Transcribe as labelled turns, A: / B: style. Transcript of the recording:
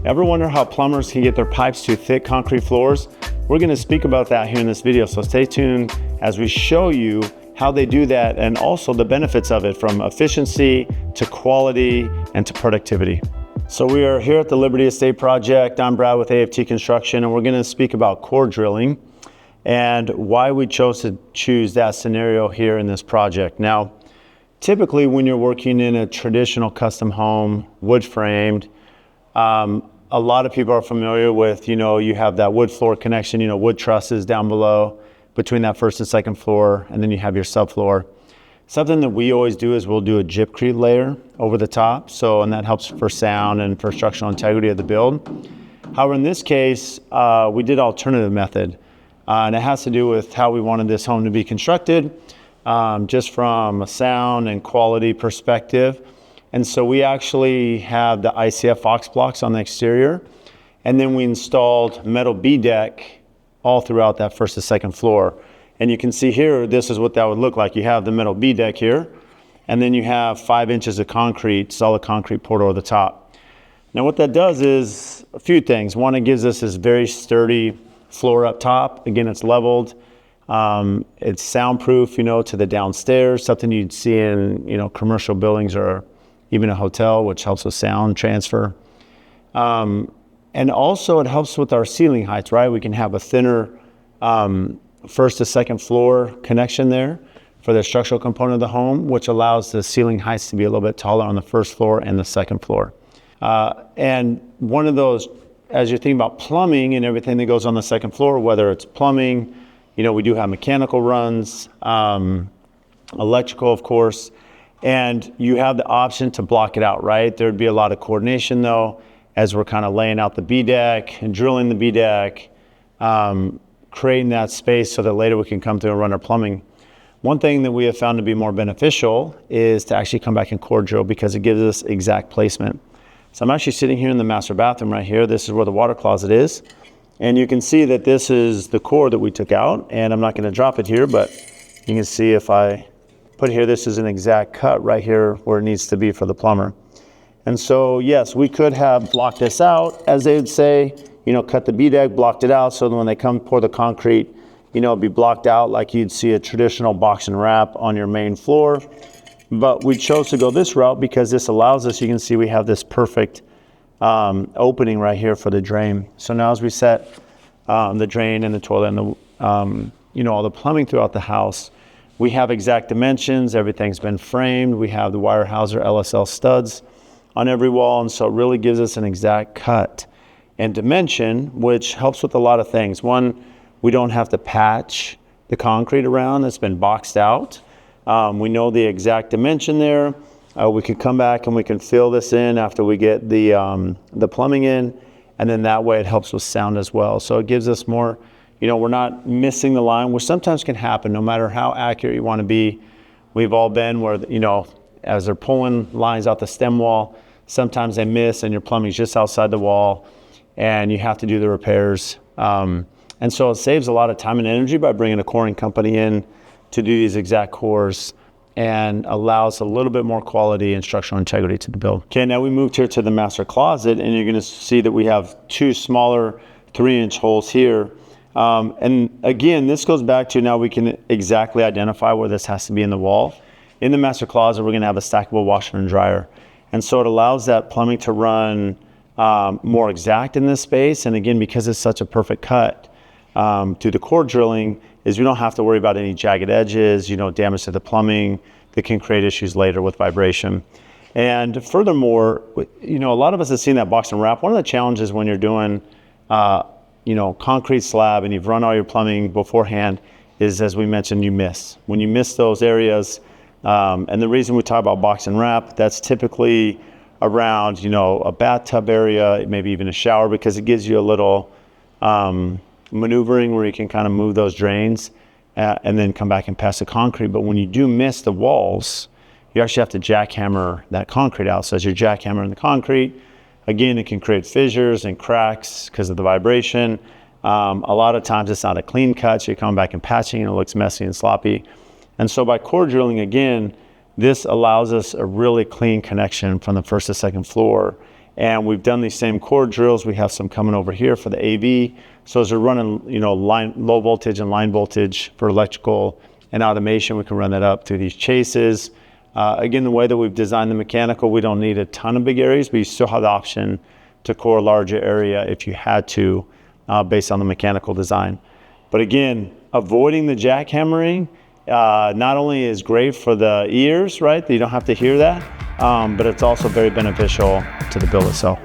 A: Ever wonder how plumbers can get their pipes to thick concrete floors? We're going to speak about that here in this video, so stay tuned as we show you how they do that and also the benefits of it, from efficiency to quality and to productivity. So we are here at the Liberty Estate project. I'm Brad with AFT Construction, and we're going to speak about core drilling and why we chose to choose that scenario here in this project. Now, typically when you're working in a traditional custom home, wood framed, a lot of people are familiar with, you have that wood floor connection, wood trusses down below between that first and second floor, and then you have your subfloor. Something that we always do is we'll do a gypcrete layer over the top, and that helps for sound and for structural integrity of the build. However, in this case, we did alternative method, and it has to do with how we wanted this home to be constructed, just from a sound and quality perspective. And so we actually have the ICF Fox blocks on the exterior, and then we installed metal B-deck all throughout that first and second floor. And you can see here, this is what that would look like. You have the metal B-deck here, and then you have 5 inches of concrete, solid concrete poured over the top. Now what that does is a few things. One, it gives us this very sturdy floor up top. Again, it's leveled. It's soundproof, to the downstairs, something you'd see in, commercial buildings or even a hotel, which helps with sound transfer. And also it helps with our ceiling heights, right? We can have a thinner first to second floor connection there for the structural component of the home, which allows the ceiling heights to be a little bit taller on the first floor and the second floor. And one of those, as you're thinking about plumbing and everything that goes on the second floor, whether it's plumbing, we do have mechanical runs, electrical, of course, and you have the option to block it out, right? There'd be a lot of coordination though, as we're kind of laying out the B-deck and drilling the B-deck, creating that space so that later we can come through and run our plumbing. One thing that we have found to be more beneficial is to actually come back and core drill, because it gives us exact placement. So I'm actually sitting here in the master bathroom right here. This is where the water closet is. And you can see that this is the core that we took out, and I'm not going to drop it here, but you can see if I put here, this is an exact cut right here where it needs to be for the plumber. And so, yes, we could have blocked this out, as they would say, cut the B-deck, blocked it out, so that when they come pour the concrete, it'd be blocked out like you'd see a traditional box and wrap on your main floor. But we chose to go this route because this allows us, you can see we have this perfect opening right here for the drain. So now as we set the drain and the toilet and the, all the plumbing throughout the house, we have exact dimensions. Everything's been framed. We have the Weyerhaeuser LSL studs on every wall, and so it really gives us an exact cut and dimension, which helps with a lot of things. One, we don't have to patch the concrete around that's been boxed out. We know the exact dimension there. We could come back and we can fill this in after we get the plumbing in, and then that way it helps with sound as well. So it gives us more, we're not missing the line, which sometimes can happen no matter how accurate you want to be. We've all been where, as they're pulling lines out the stem wall, sometimes they miss and your plumbing's just outside the wall and you have to do the repairs. And so it saves a lot of time and energy by bringing a coring company in to do these exact cores, and allows a little bit more quality and structural integrity to the build. Okay, now we moved here to the master closet, and you're gonna see that we have 2 smaller 3-inch holes here. And again, this goes back to now we can exactly identify where this has to be in the wall. In the master closet, we're gonna have a stackable washer and dryer. And so it allows that plumbing to run more exact in this space. And again, because it's such a perfect cut through the core drilling, is we don't have to worry about any jagged edges, damage to the plumbing that can create issues later with vibration. And furthermore, a lot of us have seen that box and wrap. One of the challenges when you're doing, concrete slab and you've run all your plumbing beforehand is, as we mentioned, you miss. When you miss those areas, and the reason we talk about box and wrap, that's typically around, a bathtub area, maybe even a shower, because it gives you a little maneuvering where you can kind of move those drains and then come back and pass the concrete. But when you do miss the walls, you actually have to jackhammer that concrete out. So as you're jackhammering the concrete, again, it can create fissures and cracks because of the vibration. A lot of times it's not a clean cut, so you're coming back and patching and it looks messy and sloppy. And so by core drilling, again, this allows us a really clean connection from the first to second floor. And we've done these same cord drills. We have some coming over here for the AV. So as we're running, low voltage and line voltage for electrical and automation, we can run that up through these chases. Again, the way that we've designed the mechanical, we don't need a ton of big areas, but you still have the option to core a larger area if you had to, based on the mechanical design. But again, avoiding the jackhammering not only is great for the ears, right? You don't have to hear that, but it's also very beneficial to the build itself.